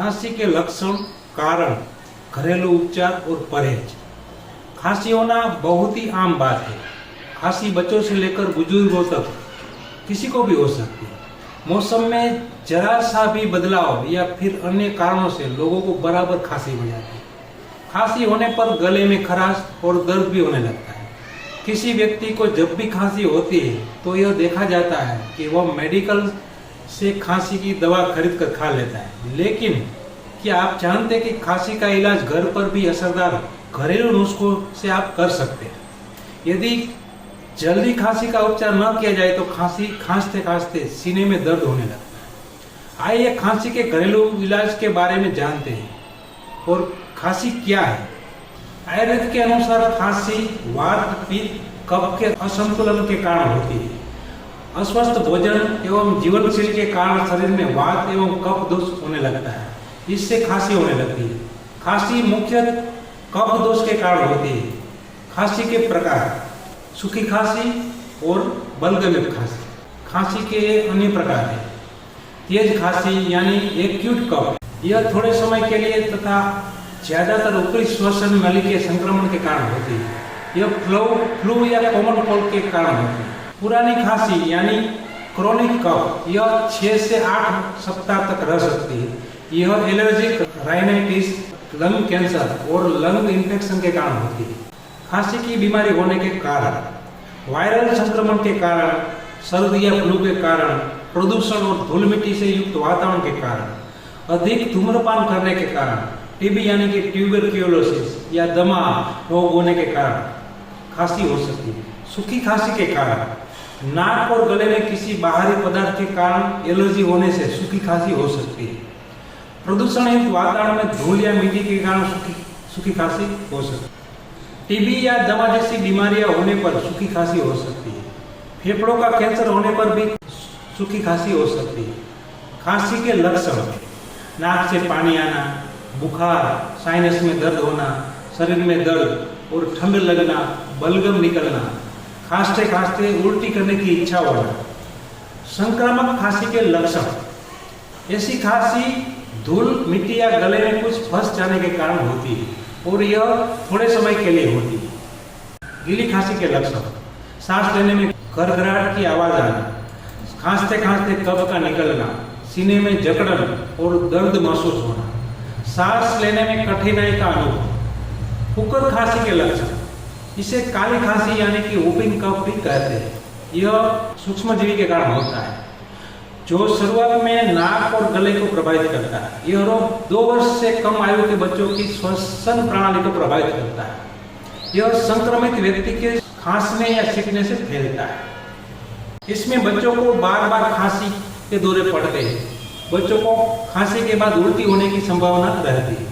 खांसी के लक्षण, कारण, घरेलू उपचार और परहेज। खांसी होना बहुत ही आम बात है। खांसी बच्चों से लेकर बुजुर्गों तक किसी को भी हो सकती है। मौसम में जरा सा भी बदलाव या फिर अन्य कारणों से लोगों को बराबर खांसी हो जाती है। खांसी होने पर गले में खराश और दर्द भी होने लगता है। किसी व्यक्ति को जब भी खांसी होती है तो यह देखा जाता है कि वह मेडिकल से खांसी की दवा खरीद कर खा लेता है। लेकिन क्या आप जानते हैं कि खांसी का इलाज घर पर भी असरदार घरेलू नुस्खों से आप कर सकते हैं। यदि जल्दी खांसी का उपचार न किया जाए तो खांसी खांसते खांसते सीने में दर्द होने लगता है। आइए खांसी के घरेलू इलाज के बारे में जानते हैं। और खांसी क्या है? आयुर्वेद के अनुसार खांसी वात, पित्त, कफ के असंतुलन के कारण होती है। अस्वस्थ भोजन एवं जीवन शैली के कारण शरीर में वात एवं कफ दोष होने लगता है, इससे खांसी होने लगती है। खांसी मुख्य कफ दोष के कारण होती है। खांसी के प्रकार: सूखी खांसी और बलगम खांसी। खांसी के अन्य प्रकार है तेज खांसी यानी एक्यूट कफ, यह थोड़े समय के लिए तथा ज्यादातर ऊपरी श्वसन नली के संक्रमण के कारण होती है। यह फ्लू या कॉमन कोल्ड के कारण होती है। पुरानी खांसी यानी क्रोनिक कफ, यह 6 से 8 सप्ताह तक रह सकती है। यह एलर्जिक राइनाइटिस, लंग कैंसर और लंग इन्फेक्शन के कारण होती है। खांसी की बीमारी होने के कारण: वायरल संक्रमण के कारण, सर्दी या फ्लू के कारण, प्रदूषण और धूल मिट्टी से युक्त वातावरण के कारण, अधिक धूम्रपान करने के कारण, टीबी यानी कि ट्यूबरक्यूलोसिस या दमा रोग होने के कारण खांसी हो सकती है। सूखी खांसी के कारण: नाक और गले में किसी बाहरी पदार्थ के कारण एलर्जी होने से सूखी खांसी हो सकती है। प्रदूषण युक्त वातावरण में धूल या मिट्टी के कारण सूखी खांसी हो सकती है। टीबी या दमा जैसी बीमारियां होने पर सूखी खांसी हो सकती है। फेफड़ों का कैंसर होने पर भी सूखी खांसी हो सकती है। खांसी के लक्षण: नाक से पानी आना, बुखार, साइनस में दर्द होना, शरीर में दर्द और ठंड लगना, बलगम निकलना, खांसते खांसते उल्टी करने की इच्छा होना। संक्रामक खांसी के लक्षण: ऐसी खांसी धूल, मिट्टी या गले में कुछ फंस जाने के कारण होती है और यह थोड़े समय के लिए होती है। गीली खांसी के लक्षण: सांस लेने में घरघराहट की आवाज आना, खांसते खांसते कफ का निकलना, सीने में जकड़न और दर्द महसूस होना, सांस लेने में कठिनाई का अनुभव। फुकर खांसी के लक्षण: इसे काली खांसी यानी कि वूपिंग कफ भी कहते हैं। यह सूक्ष्मजीवी के कारण होता है जो शुरुआत में नाक और गले को प्रभावित करता है। यह रोग 2 वर्ष से कम आयु के बच्चों की श्वसन प्रणाली को प्रभावित करता है। यह संक्रमित व्यक्ति के खांसने या छींकने से फैलता है। इसमें बच्चों को बार बार खांसी के दौरे पड़ते हैं। बच्चों को खांसी के बाद उल्टी होने की संभावना रहती है।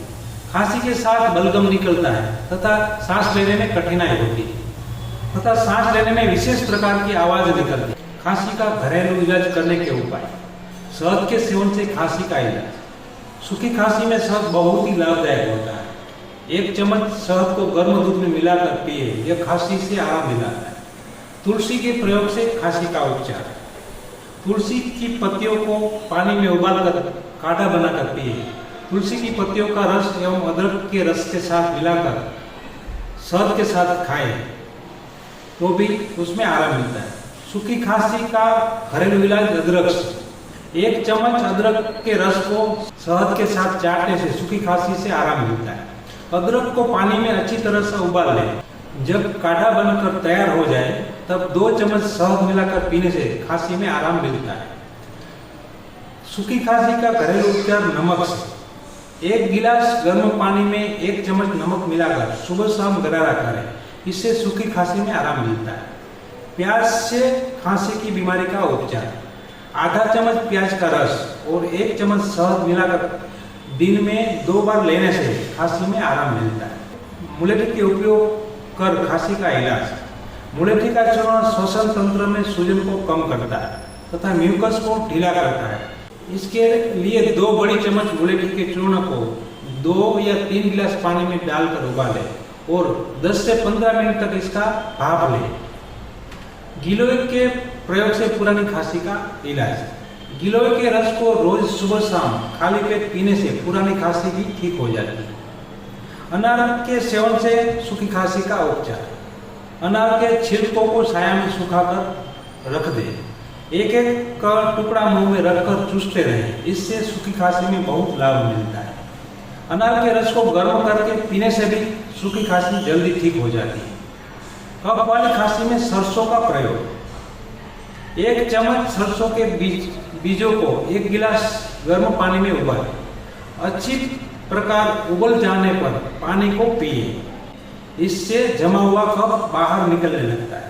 खांसी के साथ बलगम निकलता है तथा सांस लेने में कठिनाई होती है तथा सांस लेने में विशेष प्रकार की आवाज निकलती है। खांसी का घरेलू इलाज करने के उपाय: शहद के सेवन से खांसी का इलाज। सूखी खांसी में शहद बहुत ही लाभदायक होता है। 1 चम्मच शहद को गर्म दूध में मिलाकर पिए, यह खांसी से आराम दिलाता है। तुलसी के प्रयोग से खांसी का उपचार: तुलसी की पत्तियों को पानी में उबालकर काढ़ा बनाकर पिए। तुलसी की पत्तियों का रस एवं अदरक के रस के साथ मिलाकर शहद के साथ खाएं तो भी उसमें आराम मिलता है। सूखी खांसी का घरेलू इलाज: अदरक से 1 चम्मच अदरक के रस को शहद के साथ चाटने से सूखी खांसी से आराम मिलता है। अदरक को पानी में अच्छी तरह से उबाल लें। जब काढ़ा बनकर तैयार हो जाए तब 2 चम्मच शहद मिलाकर पीने से खांसी में आराम मिलता है। सूखी खांसी का घरेलू उपचार: नमक से 1 गिलास गर्म पानी में 1 चम्मच नमक मिलाकर सुबह शाम गरारा करें, इससे सूखी खांसी में आराम मिलता है। प्याज से खांसी की बीमारी का उपचार: आधा चम्मच प्याज का रस और 1 चम्मच शहद मिलाकर दिन में 2 बार लेने से खांसी में आराम मिलता है। मुलेठी के उपयोग कर खांसी का इलाज: मुलेठी का चूर्ण श्वसन तंत्र में सूजन को कम करता है तथा म्यूकस को ढीला करता है। इसके लिए 2 बड़ी चम्मच मुलेठी के चूर्ण को 2 या 3 गिलास पानी में डालकर उबालें और 10 से 15 मिनट तक इसका भाप लें। गिलोय के प्रयोग से पुरानी खांसी का इलाज: गिलोय के रस को रोज सुबह शाम खाली पेट पीने से पुरानी खांसी भी ठीक हो जाती है। अनार के सेवन से सूखी खांसी का उपचार। अनार के छिलकों को छाया में सुखाकर रख दे, एक एक का टुकड़ा मुंह में रखकर चूसते रहें, इससे सूखी खांसी में बहुत लाभ मिलता है। अनार के रस को गर्म करके पीने से भी सूखी खांसी जल्दी ठीक हो जाती है। कफ वाली खांसी में सरसों का प्रयोग। 1 चम्मच सरसों के बीजों को 1 गिलास गर्म पानी में उबालें। अच्छी प्रकार उबल जाने पर पानी को पिए, इससे जमा हुआ कफ बाहर निकलने लगता है।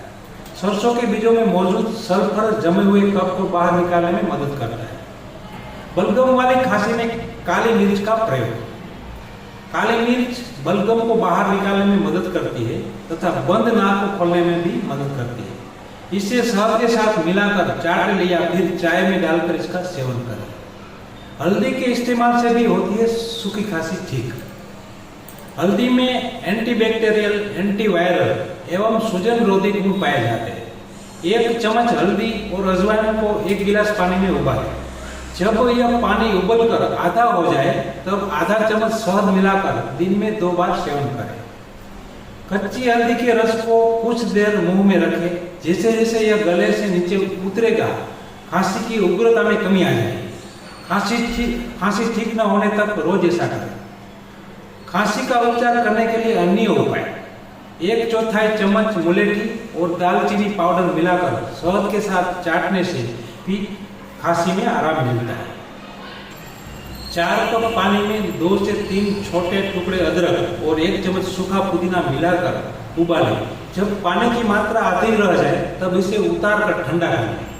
सरसों के बीजों में मौजूद सल्फर जमे हुए कफ को बाहर निकालने में मदद करता है। बलगम वाली खांसी में काली मिर्च का प्रयोग। काली मिर्च बलगम को बाहर निकालने में मदद करती है तथा बंद नाक को खोलने में भी मदद करती है। इसे शहद के साथ मिलाकर चाट ले या फिर चाय में डालकर इसका सेवन करें। हल्दी के इस्तेमाल से भी होती है सूखी खांसी ठीक। हल्दी में एंटीबैक्टीरियल, एंटीवायरल एवं सूजन रोधी गुण पाए जाते हैं। 1 चम्मच हल्दी और अजवाइन को 1 गिलास पानी में उबालें। जब यह पानी उबलकर आधा हो जाए तब आधा चम्मच शहद मिलाकर दिन में 2 बार सेवन करें। कच्ची हल्दी के रस को कुछ देर मुंह में रखें। जैसे जैसे यह गले से नीचे उतरेगा, खांसी की उग्रता में कमी आ जाएगी। खांसी ठीक न होने तक रोज ऐसा करें। खांसी का उपचार करने के लिए अन्य उपाय। 1/4 चम्मच मुलेठी और दालचीनी पाउडर मिलाकर शहद के साथ चाटने से भी खांसी में आराम मिलता है। 4 कप पानी में 2 से 3 छोटे टुकड़े अदरक और 1 चम्मच सूखा पुदीना मिलाकर उबालें। जब पानी की मात्रा आधी रह जाए तब इसे उतार कर ठंडा कर लें।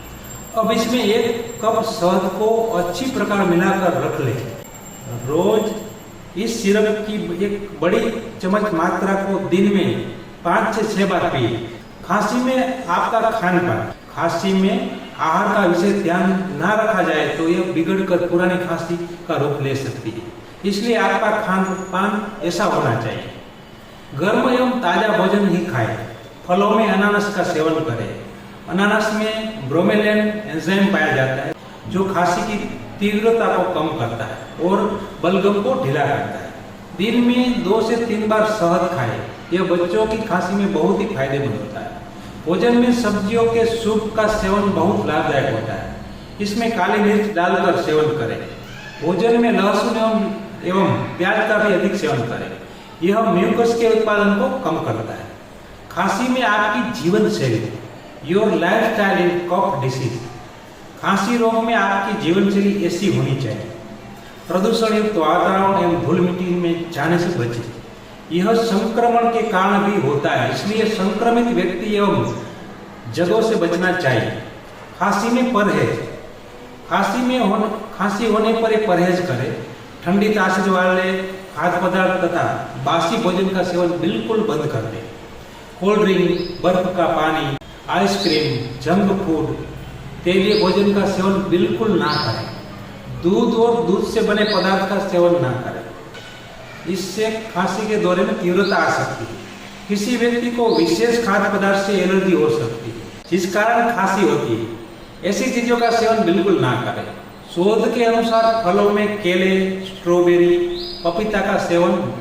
अब इसमें 1 कप शहद को अच्छी प्रकार मिलाकर रख लें। रोज इस सिरप की 1 बड़ी चम्मच मात्रा को दिन में 5 से 6 बार पिए। खांसी में आपका खान पान। खांसी में आहार का विशेष ध्यान ना रखा जाए तो यह बिगड़कर पुरानी खांसी का रूप ले सकती है। इसलिए आपका खान पान ऐसा होना चाहिए। गर्म एवं ताजा भोजन ही खाएं। फलों में अनानास का सेवन करें। अनानास में ब्रोमेलैन एंजाइम पाया जाता है जो खांसी की तीव्रता को कम करता है और बलगम को ढीला करता है। दिन में 2 से 3 बार शहद खाएं। यह बच्चों की खांसी में बहुत ही फायदेमंद होता है। भोजन में सब्जियों के सूप का सेवन बहुत लाभदायक होता है। इसमें काली मिर्च डालकर सेवन करें। भोजन में लहसुन एवं प्याज का भी अधिक सेवन करें। यह म्यूकस के उत्पादन को कम करता है। खांसी में आपकी जीवन शैली। Your lifestyle in cough disease. खांसी रोग में आपकी जीवन शैली ऐसी होनी चाहिए। प्रदूषण युक्त वातावरण एवं धूल मिट्टी में जाने से बचें। यह संक्रमण के कारण भी होता है, इसलिए संक्रमित व्यक्ति एवं जगहों से बचना चाहिए। खांसी में परहेज। खांसी होने पर एक परहेज करें। ठंडी तासीर वाले खाद्य पदार्थ तथा बासी भोजन का सेवन बिल्कुल बंद कर दें। कोल्ड ड्रिंक, बर्फ का पानी, आइसक्रीम, जंक फूड, तेलीय भोजन का सेवन बिल्कुल ना करें। दूध और दूध से बने पदार्थ का सेवन ना करें। इससे खांसी के दौरे में तीव्रता आ सकती है। किसी व्यक्ति को विशेष खाद्य पदार्थ से एलर्जी हो सकती है जिस कारण खांसी होती है। ऐसी चीजों का सेवन बिल्कुल ना करें। शोध के अनुसार फलों में केले, स्ट्रॉबेरी, पपीता का सेवन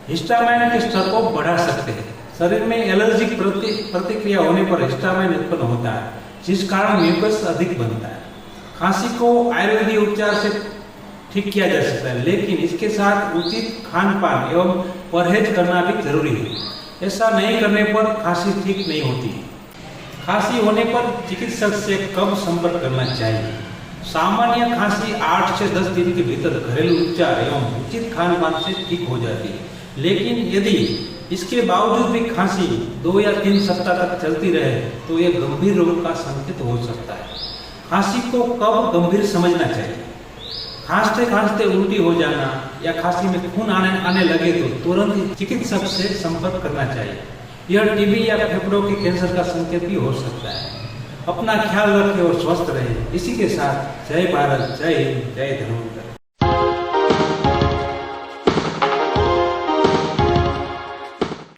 हिस्टामाइन के स्तर को बढ़ा सकते हैं। शरीर में एलर्जिक प्रतिक्रिया होने पर हिस्टामाइन उत्पन्न होता है जिस कारण म्यूकस अधिक बनता है। खांसी को आयुर्वेदिक उपचार से ठीक किया जा सकता है, लेकिन इसके साथ उचित खान पान एवं परहेज करना भी जरूरी है। ऐसा नहीं करने पर खांसी ठीक नहीं होती है। खांसी होने पर चिकित्सक से कब संपर्क करना चाहिए? सामान्य खांसी 8 से 10 दिन के भीतर घरेलू उपचार एवं उचित खान पान से ठीक हो जाती है, लेकिन यदि इसके बावजूद भी खांसी 2 या 3 सप्ताह तक चलती रहे तो यह गंभीर रोग का संकेत हो सकता है। खांसी को कब गंभीर समझना चाहिए? खांसते खांसते उल्टी हो जाना या खांसी में खून आने लगे तो तुरंत चिकित्सक से संपर्क करना चाहिए। यह टीबी या फेफड़ों के कैंसर का संकेत भी हो सकता है। अपना ख्याल रखें और स्वस्थ रहें। इसी के साथ जय भारत, जय हिंद, जय धर्म।